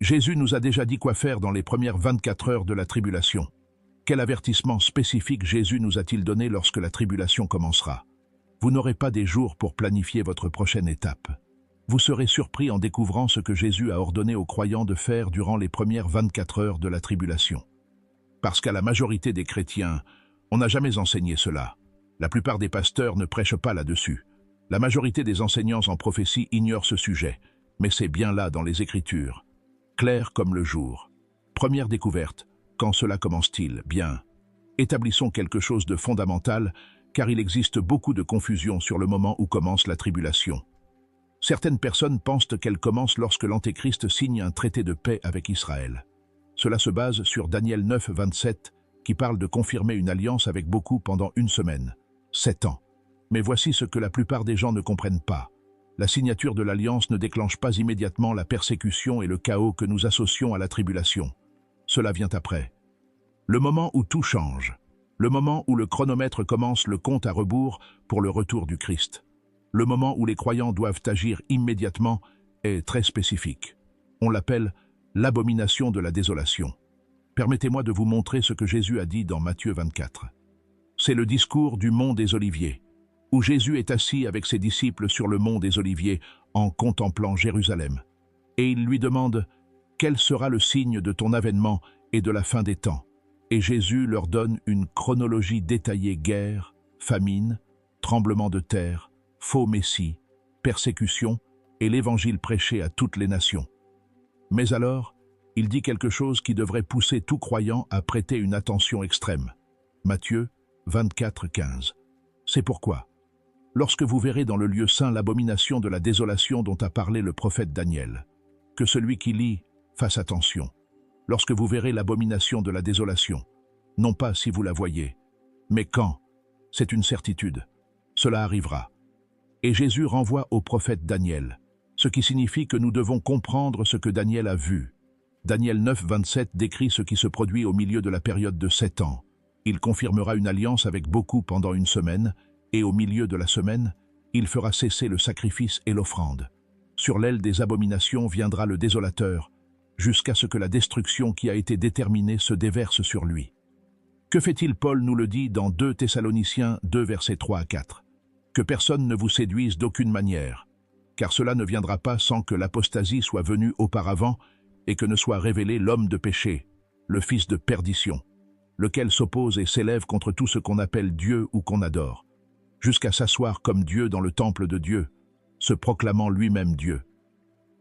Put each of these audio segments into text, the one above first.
Jésus nous a déjà dit quoi faire dans les premières 24 heures de la tribulation. Quel avertissement spécifique Jésus nous a-t-il donné lorsque la tribulation commencera? Vous n'aurez pas des jours pour planifier votre prochaine étape. Vous serez surpris en découvrant ce que Jésus a ordonné aux croyants de faire durant les premières 24 heures de la tribulation. Parce qu'à la majorité des chrétiens, on n'a jamais enseigné cela. La plupart des pasteurs ne prêchent pas là-dessus. La majorité des enseignants en prophétie ignorent ce sujet, mais c'est bien là dans les Écritures. Clair comme le jour. Première découverte. Quand cela commence-t-il? Bien. Établissons quelque chose de fondamental, car il existe beaucoup de confusion sur le moment où commence la tribulation. Certaines personnes pensent qu'elle commence lorsque l'Antéchrist signe un traité de paix avec Israël. Cela se base sur Daniel 9, 27, qui parle de confirmer une alliance avec beaucoup pendant une semaine, 7 ans. Mais voici ce que la plupart des gens ne comprennent pas. La signature de l'alliance ne déclenche pas immédiatement la persécution et le chaos que nous associons à la tribulation. Cela vient après. Le moment où tout change. Le moment où le chronomètre commence le compte à rebours pour le retour du Christ. Le moment où les croyants doivent agir immédiatement est très spécifique. On l'appelle l'abomination de la désolation. Permettez-moi de vous montrer ce que Jésus a dit dans Matthieu 24. C'est le discours du mont des Oliviers, où Jésus est assis avec ses disciples sur le mont des Oliviers en contemplant Jérusalem. Et il lui demande « Quel sera le signe de ton avènement et de la fin des temps ?» Et Jésus leur donne une chronologie détaillée: guerre, famine, tremblement de terre, faux messie, persécution et l'évangile prêché à toutes les nations. Mais alors, il dit quelque chose qui devrait pousser tout croyant à prêter une attention extrême. Matthieu 24, 15. C'est pourquoi, lorsque vous verrez dans le lieu saint l'abomination de la désolation dont a parlé le prophète Daniel, que celui qui lit fasse attention. Lorsque vous verrez l'abomination de la désolation, non pas si vous la voyez, mais quand, c'est une certitude, cela arrivera. Et Jésus renvoie au prophète Daniel, ce qui signifie que nous devons comprendre ce que Daniel a vu. Daniel 9, 27 décrit ce qui se produit au milieu de la période de 7 ans. Il confirmera une alliance avec beaucoup pendant une semaine, et au milieu de la semaine, il fera cesser le sacrifice et l'offrande. Sur l'aile des abominations viendra le désolateur, jusqu'à ce que la destruction qui a été déterminée se déverse sur lui. Que fait-il? Paul nous le dit dans 2 Thessaloniciens 2, versets 3 à 4. Que personne ne vous séduise d'aucune manière, car cela ne viendra pas sans que l'apostasie soit venue auparavant et que ne soit révélé l'homme de péché, le fils de perdition, lequel s'oppose et s'élève contre tout ce qu'on appelle Dieu ou qu'on adore, jusqu'à s'asseoir comme Dieu dans le temple de Dieu, se proclamant lui-même Dieu.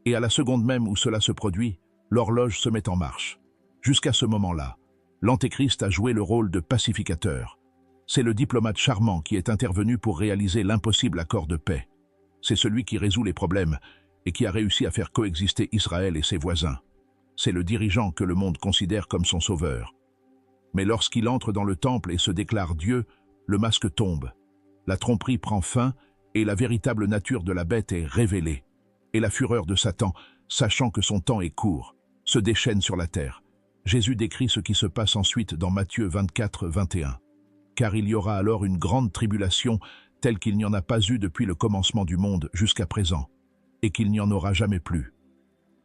Et à la seconde même où cela se produit, l'horloge se met en marche. Jusqu'à ce moment-là, l'Antéchrist a joué le rôle de pacificateur. C'est le diplomate charmant qui est intervenu pour réaliser l'impossible accord de paix. C'est celui qui résout les problèmes et qui a réussi à faire coexister Israël et ses voisins. C'est le dirigeant que le monde considère comme son sauveur. Mais lorsqu'il entre dans le temple et se déclare Dieu, le masque tombe. La tromperie prend fin et la véritable nature de la bête est révélée. Et la fureur de Satan, sachant que son temps est court, se déchaîne sur la terre. Jésus décrit ce qui se passe ensuite dans Matthieu 24, 21. Car il y aura alors une grande tribulation telle qu'il n'y en a pas eu depuis le commencement du monde jusqu'à présent, et qu'il n'y en aura jamais plus.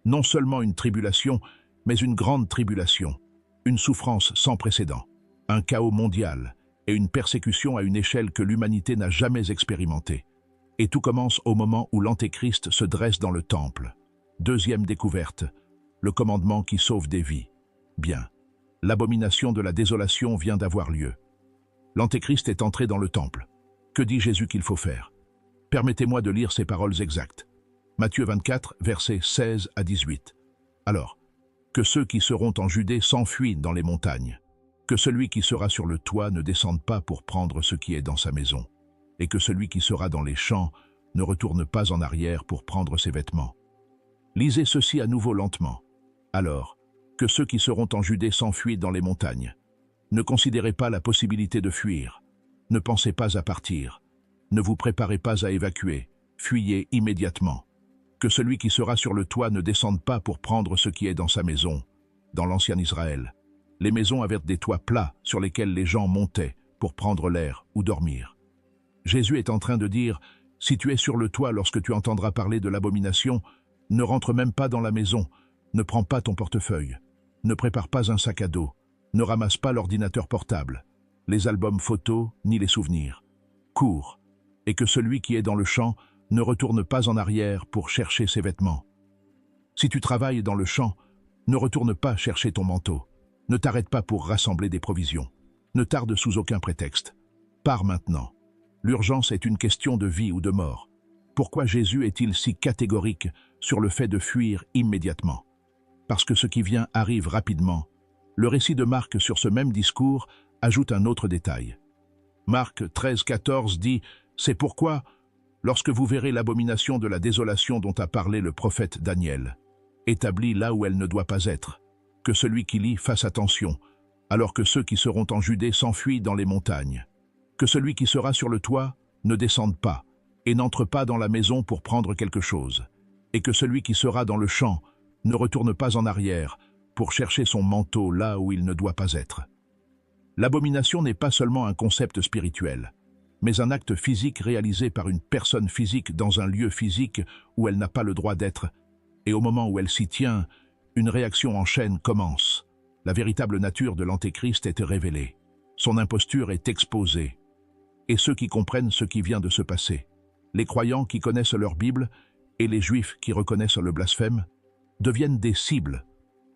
Non seulement une tribulation, mais une grande tribulation, une souffrance sans précédent, un chaos mondial et une persécution à une échelle que l'humanité n'a jamais expérimentée. Et tout commence au moment où l'Antéchrist se dresse dans le temple. Deuxième découverte, le commandement qui sauve des vies. Bien, l'abomination de la désolation vient d'avoir lieu. L'Antéchrist est entré dans le temple. Que dit Jésus qu'il faut faire? Permettez-moi de lire ces paroles exactes. Matthieu 24, versets 16 à 18. Alors, que ceux qui seront en Judée s'enfuient dans les montagnes, que celui qui sera sur le toit ne descende pas pour prendre ce qui est dans sa maison, et que celui qui sera dans les champs ne retourne pas en arrière pour prendre ses vêtements. Lisez ceci à nouveau lentement. Alors, que ceux qui seront en Judée s'enfuient dans les montagnes. Ne considérez pas la possibilité de fuir. Ne pensez pas à partir. Ne vous préparez pas à évacuer. Fuyez immédiatement. Que celui qui sera sur le toit ne descende pas pour prendre ce qui est dans sa maison. Dans l'ancien Israël, les maisons avaient des toits plats sur lesquels les gens montaient pour prendre l'air ou dormir. Jésus est en train de dire, si tu es sur le toit lorsque tu entendras parler de l'abomination, ne rentre même pas dans la maison, Ne prends pas ton portefeuille. Ne prépare pas un sac à dos. Ne ramasse pas l'ordinateur portable, les albums photos, ni les souvenirs. Cours, et que celui qui est dans le champ ne retourne pas en arrière pour chercher ses vêtements. Si tu travailles dans le champ, ne retourne pas chercher ton manteau. Ne t'arrête pas pour rassembler des provisions. Ne tarde sous aucun prétexte. Pars maintenant. L'urgence est une question de vie ou de mort. Pourquoi Jésus est-il si catégorique sur le fait de fuir immédiatement? Parce que ce qui vient arrive rapidement. Le récit de Marc sur ce même discours ajoute un autre détail. Marc 13,14 dit « C'est pourquoi, lorsque vous verrez l'abomination de la désolation dont a parlé le prophète Daniel, établie là où elle ne doit pas être, que celui qui lit fasse attention, alors que ceux qui seront en Judée s'enfuient dans les montagnes. Que celui qui sera sur le toit ne descende pas et n'entre pas dans la maison pour prendre quelque chose, et que celui qui sera dans le champ ne retourne pas en arrière pour chercher son manteau là où il ne doit pas être. » L'abomination n'est pas seulement un concept spirituel, mais un acte physique réalisé par une personne physique dans un lieu physique où elle n'a pas le droit d'être, et au moment où elle s'y tient, une réaction en chaîne commence. La véritable nature de l'Antéchrist est révélée. Son imposture est exposée. Et ceux qui comprennent ce qui vient de se passer, les croyants qui connaissent leur Bible et les Juifs qui reconnaissent le blasphème, deviennent des cibles,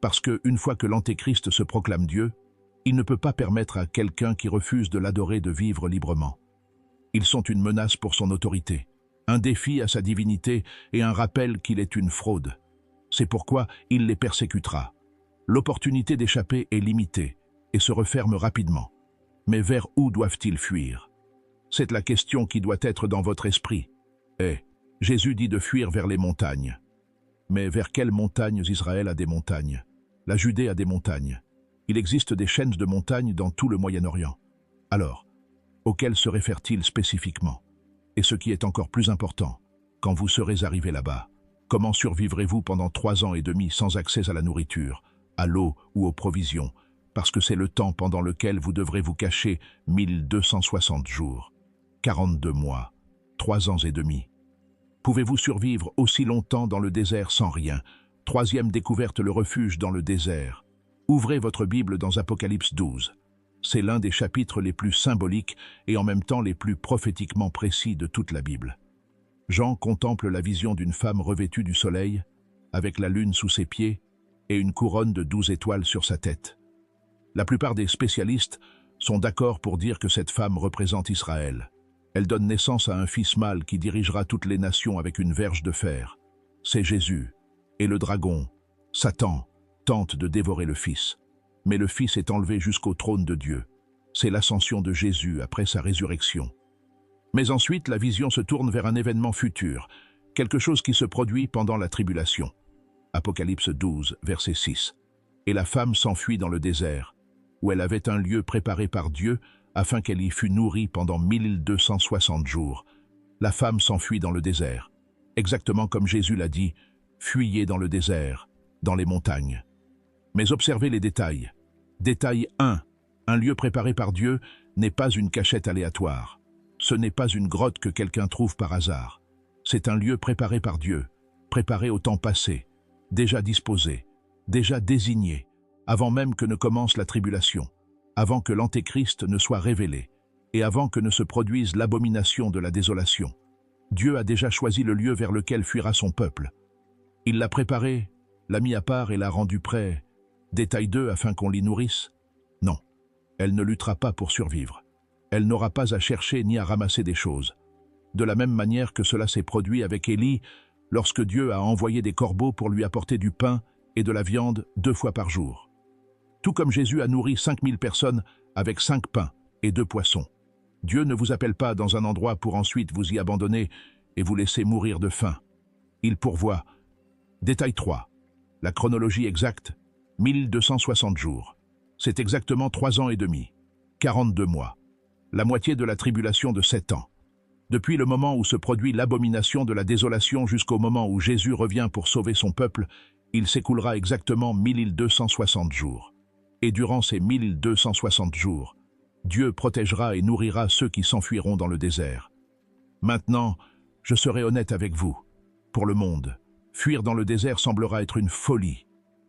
parce que, une fois que l'Antéchrist se proclame Dieu, il ne peut pas permettre à quelqu'un qui refuse de l'adorer de vivre librement. Ils sont une menace pour son autorité, un défi à sa divinité et un rappel qu'il est une fraude. C'est pourquoi il les persécutera. L'opportunité d'échapper est limitée et se referme rapidement. Mais vers où doivent-ils fuir? C'est la question qui doit être dans votre esprit. Jésus dit de fuir vers les montagnes. Mais vers quelles montagnes Israël a des montagnes? La Judée a des montagnes. Il existe des chaînes de montagnes dans tout le Moyen-Orient. Alors, auxquelles se réfère-t-il spécifiquement? Et ce qui est encore plus important, quand vous serez arrivé là-bas, comment survivrez-vous pendant 3 ans et demi sans accès à la nourriture, à l'eau ou aux provisions, parce que c'est le temps pendant lequel vous devrez vous cacher 1260 jours, 42 mois, 3 ans et demi. Pouvez-vous survivre aussi longtemps dans le désert sans rien? 3e découverte, le refuge dans le désert. Ouvrez votre Bible dans Apocalypse 12. C'est l'un des chapitres les plus symboliques et en même temps les plus prophétiquement précis de toute la Bible. Jean contemple la vision d'une femme revêtue du soleil, avec la lune sous ses pieds et une couronne de 12 étoiles sur sa tête. La plupart des spécialistes sont d'accord pour dire que cette femme représente Israël. Elle donne naissance à un fils mâle qui dirigera toutes les nations avec une verge de fer. C'est Jésus. Et le dragon, Satan, tente de dévorer le fils. Mais le fils est enlevé jusqu'au trône de Dieu. C'est l'ascension de Jésus après sa résurrection. Mais ensuite, la vision se tourne vers un événement futur, quelque chose qui se produit pendant la tribulation. Apocalypse 12, verset 6. Et la femme s'enfuit dans le désert, où elle avait un lieu préparé par Dieu afin qu'elle y fût nourrie pendant 1260 jours. La femme s'enfuit dans le désert, exactement comme Jésus l'a dit, « Fuyez dans le désert, dans les montagnes ». Mais observez les détails. Détail 1. Un lieu préparé par Dieu n'est pas une cachette aléatoire. Ce n'est pas une grotte que quelqu'un trouve par hasard. C'est un lieu préparé par Dieu, préparé au temps passé, déjà disposé, déjà désigné, avant même que ne commence la tribulation, avant que l'Antéchrist ne soit révélé, et avant que ne se produise l'abomination de la désolation. Dieu a déjà choisi le lieu vers lequel fuira son peuple. Il l'a préparé, l'a mis à part et l'a rendu prêt. Détail 2, afin qu'on l'y nourrisse? Non, elle ne luttera pas pour survivre. Elle n'aura pas à chercher ni à ramasser des choses. De la même manière que cela s'est produit avec Élie, lorsque Dieu a envoyé des corbeaux pour lui apporter du pain et de la viande 2 fois par jour. Tout comme Jésus a nourri 5000 personnes avec 5 pains et 2 poissons. Dieu ne vous appelle pas dans un endroit pour ensuite vous y abandonner et vous laisser mourir de faim. Il pourvoit. Détail 3. La chronologie exacte, 1260 jours. C'est exactement 3 ans et demi, 42 mois. La moitié de la tribulation de 7 ans. Depuis le moment où se produit l'abomination de la désolation jusqu'au moment où Jésus revient pour sauver son peuple, il s'écoulera exactement 1260 jours. Et durant ces 1260 jours, Dieu protégera et nourrira ceux qui s'enfuiront dans le désert. Maintenant, je serai honnête avec vous. Pour le monde, fuir dans le désert semblera être une folie.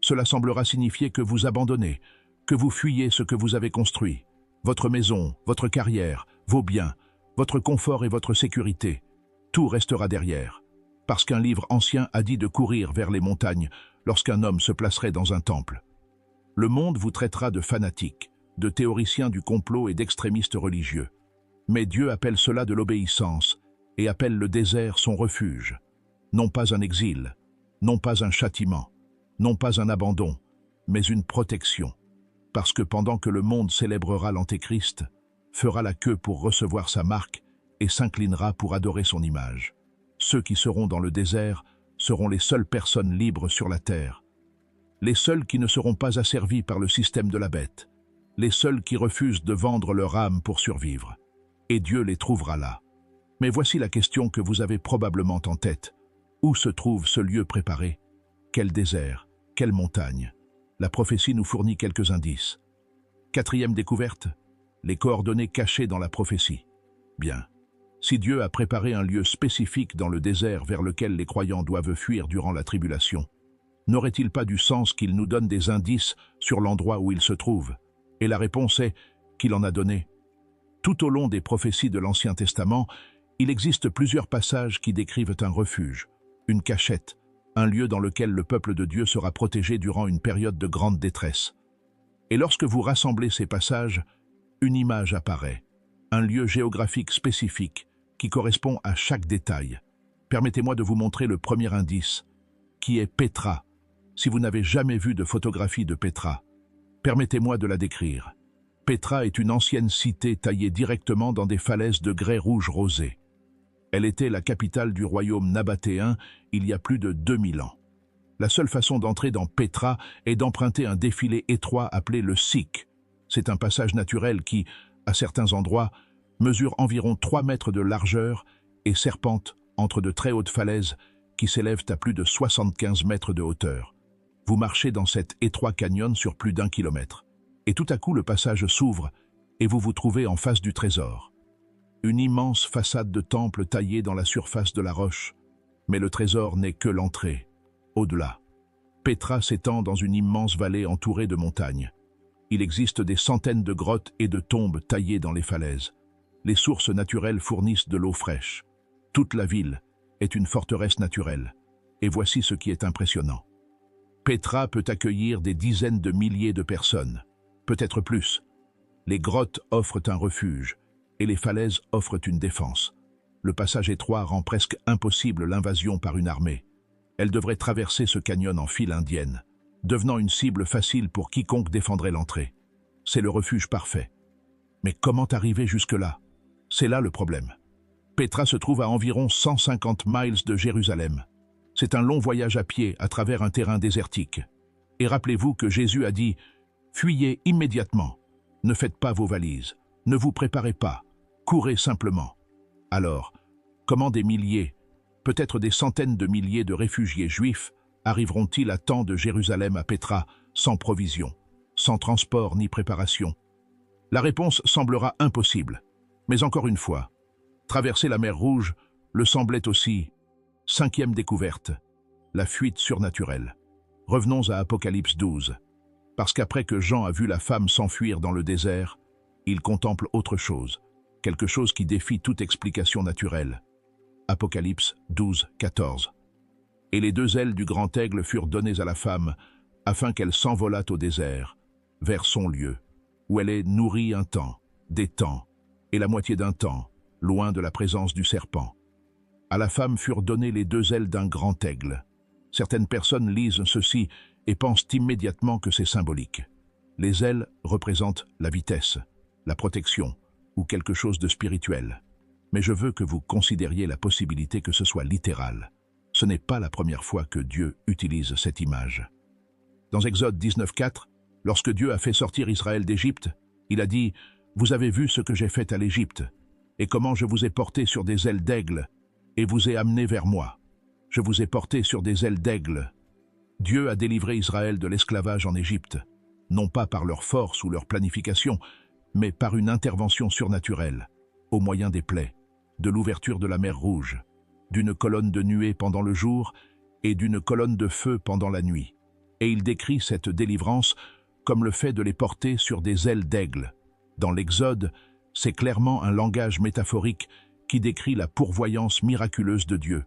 Cela semblera signifier que vous abandonnez, que vous fuyez ce que vous avez construit, votre maison, votre carrière, vos biens, votre confort et votre sécurité. Tout restera derrière, parce qu'un livre ancien a dit de courir vers les montagnes lorsqu'un homme se placerait dans un temple. Le monde vous traitera de fanatiques, de théoriciens du complot et d'extrémistes religieux. Mais Dieu appelle cela de l'obéissance et appelle le désert son refuge. Non pas un exil, non pas un châtiment, non pas un abandon, mais une protection. Parce que pendant que le monde célébrera l'Antéchrist, fera la queue pour recevoir sa marque et s'inclinera pour adorer son image. Ceux qui seront dans le désert seront les seules personnes libres sur la terre, les seuls qui ne seront pas asservis par le système de la bête, les seuls qui refusent de vendre leur âme pour survivre. Et Dieu les trouvera là. Mais voici la question que vous avez probablement en tête. Où se trouve ce lieu préparé? Quel désert? Quelle montagne? La prophétie nous fournit quelques indices. Quatrième découverte, les coordonnées cachées dans la prophétie. Bien. Si Dieu a préparé un lieu spécifique dans le désert vers lequel les croyants doivent fuir durant la tribulation, n'aurait-il pas du sens qu'il nous donne des indices sur l'endroit où il se trouve? Et la réponse est qu'il en a donné. Tout au long des prophéties de l'Ancien Testament, il existe plusieurs passages qui décrivent un refuge, une cachette, un lieu dans lequel le peuple de Dieu sera protégé durant une période de grande détresse. Et lorsque vous rassemblez ces passages, une image apparaît, un lieu géographique spécifique qui correspond à chaque détail. Permettez-moi de vous montrer le premier indice, qui est Pétra. Si vous n'avez jamais vu de photographie de Pétra, permettez-moi de la décrire. Pétra est une ancienne cité taillée directement dans des falaises de grès rouge rosé. Elle était la capitale du royaume nabatéen il y a plus de 2000 ans. La seule façon d'entrer dans Pétra est d'emprunter un défilé étroit appelé le Siq. C'est un passage naturel qui, à certains endroits, mesure environ 3 mètres de largeur et serpente entre de très hautes falaises qui s'élèvent à plus de 75 mètres de hauteur. Vous marchez dans cet étroit canyon sur plus d'1 kilomètre. Et tout à coup, le passage s'ouvre et vous vous trouvez en face du trésor. Une immense façade de temple taillée dans la surface de la roche. Mais le trésor n'est que l'entrée. Au-delà, Pétra s'étend dans une immense vallée entourée de montagnes. Il existe des centaines de grottes et de tombes taillées dans les falaises. Les sources naturelles fournissent de l'eau fraîche. Toute la ville est une forteresse naturelle. Et voici ce qui est impressionnant. Pétra peut accueillir des dizaines de milliers de personnes, peut-être plus. Les grottes offrent un refuge et les falaises offrent une défense. Le passage étroit rend presque impossible l'invasion par une armée. Elle devrait traverser ce canyon en file indienne, devenant une cible facile pour quiconque défendrait l'entrée. C'est le refuge parfait. Mais comment arriver jusque-là? C'est là le problème. Pétra se trouve à environ 150 miles de Jérusalem. C'est un long voyage à pied à travers un terrain désertique. Et rappelez-vous que Jésus a dit « Fuyez immédiatement, ne faites pas vos valises, ne vous préparez pas, courez simplement ». Alors, comment des milliers, peut-être des centaines de milliers de réfugiés juifs arriveront-ils à temps de Jérusalem à Pétra sans provision, sans transport ni préparation? La réponse semblera impossible. Mais encore une fois, traverser la mer Rouge le semblait aussi. Cinquième découverte, la fuite surnaturelle. Revenons à Apocalypse 12. Parce qu'après que Jean a vu la femme s'enfuir dans le désert, il contemple autre chose, quelque chose qui défie toute explication naturelle. Apocalypse 12, 14. Et les 2 ailes du grand aigle furent données à la femme, afin qu'elle s'envolât au désert, vers son lieu, où elle est nourrie un temps, des temps, et la moitié d'un temps, loin de la présence du serpent. À la femme furent données les 2 ailes d'un grand aigle. Certaines personnes lisent ceci et pensent immédiatement que c'est symbolique. Les ailes représentent la vitesse, la protection ou quelque chose de spirituel. Mais je veux que vous considériez la possibilité que ce soit littéral. Ce n'est pas la première fois que Dieu utilise cette image. Dans Exode 19:4, lorsque Dieu a fait sortir Israël d'Égypte, il a dit « Vous avez vu ce que j'ai fait à l'Égypte, et comment je vous ai porté sur des ailes d'aigle, et vous ai amené vers moi. Je vous ai porté sur des ailes d'aigle. » Dieu a délivré Israël de l'esclavage en Égypte, non pas par leur force ou leur planification, mais par une intervention surnaturelle, au moyen des plaies, de l'ouverture de la mer Rouge, d'une colonne de nuée pendant le jour et d'une colonne de feu pendant la nuit. Et il décrit cette délivrance comme le fait de les porter sur des ailes d'aigle. Dans l'Exode, c'est clairement un langage métaphorique qui décrit la pourvoyance miraculeuse de Dieu.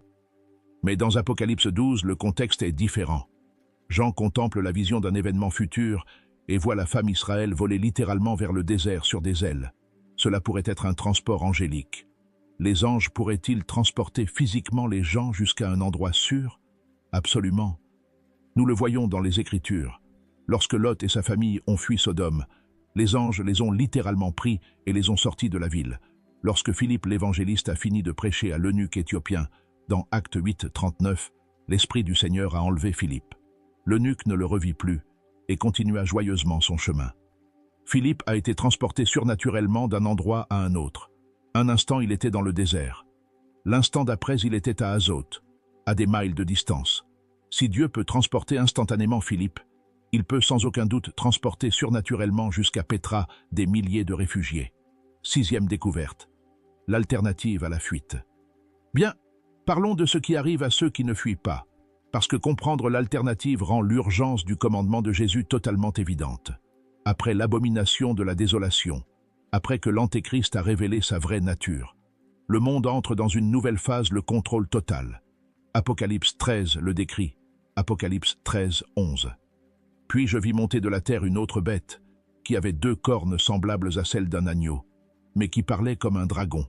Mais dans Apocalypse 12, le contexte est différent. Jean contemple la vision d'un événement futur et voit la femme Israël voler littéralement vers le désert sur des ailes. Cela pourrait être un transport angélique. Les anges pourraient-ils transporter physiquement les gens jusqu'à un endroit sûr? Absolument. Nous le voyons dans les Écritures. Lorsque Lot et sa famille ont fui Sodome, les anges les ont littéralement pris et les ont sortis de la ville. Lorsque Philippe l'évangéliste a fini de prêcher à l'eunuque éthiopien, dans Actes 8, 39, l'Esprit du Seigneur a enlevé Philippe. L'eunuque ne le revit plus et continua joyeusement son chemin. Philippe a été transporté surnaturellement d'un endroit à un autre. Un instant, il était dans le désert. L'instant d'après, il était à Azote, à des miles de distance. Si Dieu peut transporter instantanément Philippe, il peut sans aucun doute transporter surnaturellement jusqu'à Pétra des milliers de réfugiés. 6e découverte. L'alternative à la fuite. Bien, parlons de ce qui arrive à ceux qui ne fuient pas, parce que comprendre l'alternative rend l'urgence du commandement de Jésus totalement évidente. Après l'abomination de la désolation, après que l'Antéchrist a révélé sa vraie nature, le monde entre dans une nouvelle phase, le contrôle total. Apocalypse 13 le décrit, Apocalypse 13, 11. Puis je vis monter de la terre une autre bête, qui avait 2 cornes semblables à celles d'un agneau, mais qui parlait comme un dragon,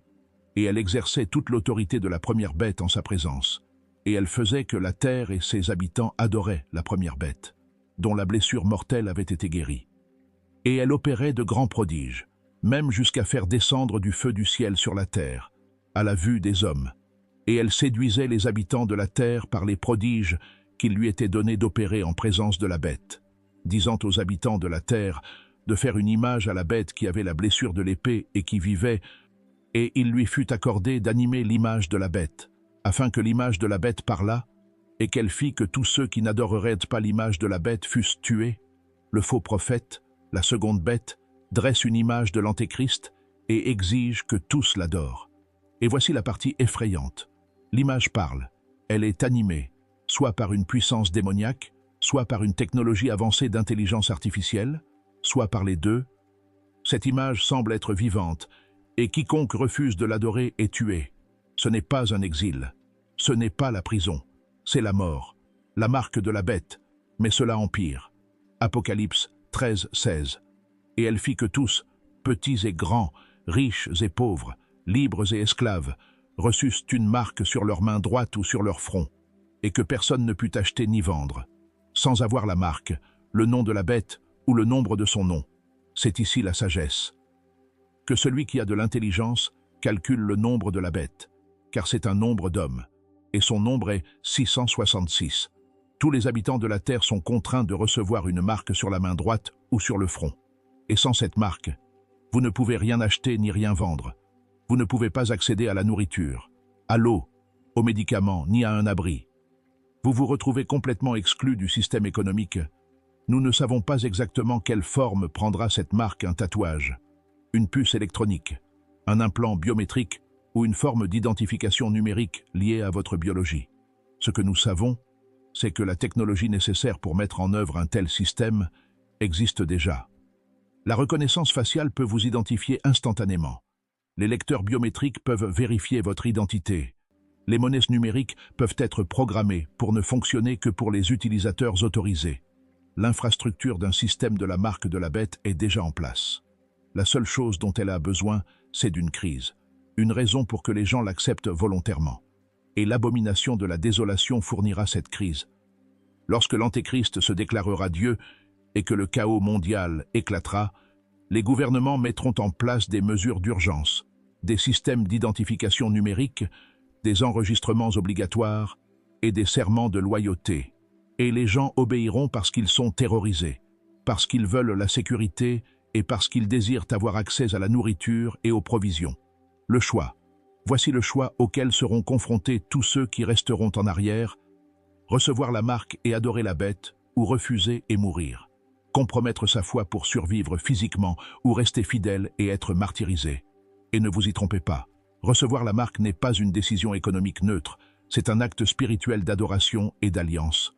et elle exerçait toute l'autorité de la première bête en sa présence, et elle faisait que la terre et ses habitants adoraient la première bête, dont la blessure mortelle avait été guérie. Et elle opérait de grands prodiges, même jusqu'à faire descendre du feu du ciel sur la terre, à la vue des hommes, et elle séduisait les habitants de la terre par les prodiges qu'il lui était donné d'opérer en présence de la bête, disant aux habitants de la terre de faire une image à la bête qui avait la blessure de l'épée et qui vivait, et il lui fut accordé d'animer l'image de la bête, afin que l'image de la bête parlât, et qu'elle fit que tous ceux qui n'adoreraient pas l'image de la bête fussent tués. Le faux prophète, la seconde bête, dresse une image de l'Antéchrist et exige que tous l'adorent. Et voici la partie effrayante. L'image parle, elle est animée, soit par une puissance démoniaque, soit par une technologie avancée d'intelligence artificielle, soit par les deux. Cette image semble être vivante, et quiconque refuse de l'adorer est tué. Ce n'est pas un exil, ce n'est pas la prison, c'est la mort, la marque de la bête, mais cela empire. Apocalypse 13, 16. Et elle fit que tous, petits et grands, riches et pauvres, libres et esclaves, reçussent une marque sur leur main droite ou sur leur front, et que personne ne put acheter ni vendre, sans avoir la marque, le nom de la bête ou le nombre de son nom. C'est ici la sagesse. Que celui qui a de l'intelligence calcule le nombre de la bête, car c'est un nombre d'hommes, et son nombre est 666. Tous les habitants de la terre sont contraints de recevoir une marque sur la main droite ou sur le front. Et sans cette marque, vous ne pouvez rien acheter ni rien vendre. Vous ne pouvez pas accéder à la nourriture, à l'eau, aux médicaments, ni à un abri. Vous vous retrouvez complètement exclu du système économique. Nous ne savons pas exactement quelle forme prendra cette marque, un tatouage, une puce électronique, un implant biométrique ou une forme d'identification numérique liée à votre biologie. Ce que nous savons, c'est que la technologie nécessaire pour mettre en œuvre un tel système existe déjà. La reconnaissance faciale peut vous identifier instantanément. Les lecteurs biométriques peuvent vérifier votre identité. Les monnaies numériques peuvent être programmées pour ne fonctionner que pour les utilisateurs autorisés. L'infrastructure d'un système de la marque de la bête est déjà en place. La seule chose dont elle a besoin, c'est d'une crise, une raison pour que les gens l'acceptent volontairement. Et l'abomination de la désolation fournira cette crise. Lorsque l'Antéchrist se déclarera Dieu et que le chaos mondial éclatera, les gouvernements mettront en place des mesures d'urgence, des systèmes d'identification numérique, des enregistrements obligatoires et des serments de loyauté. Et les gens obéiront parce qu'ils sont terrorisés, parce qu'ils veulent la sécurité et parce qu'ils désirent avoir accès à la nourriture et aux provisions. Le choix. Voici le choix auquel seront confrontés tous ceux qui resteront en arrière: recevoir la marque et adorer la bête, ou refuser et mourir. Compromettre sa foi pour survivre physiquement, ou rester fidèle et être martyrisé. Et ne vous y trompez pas, recevoir la marque n'est pas une décision économique neutre, c'est un acte spirituel d'adoration et d'alliance.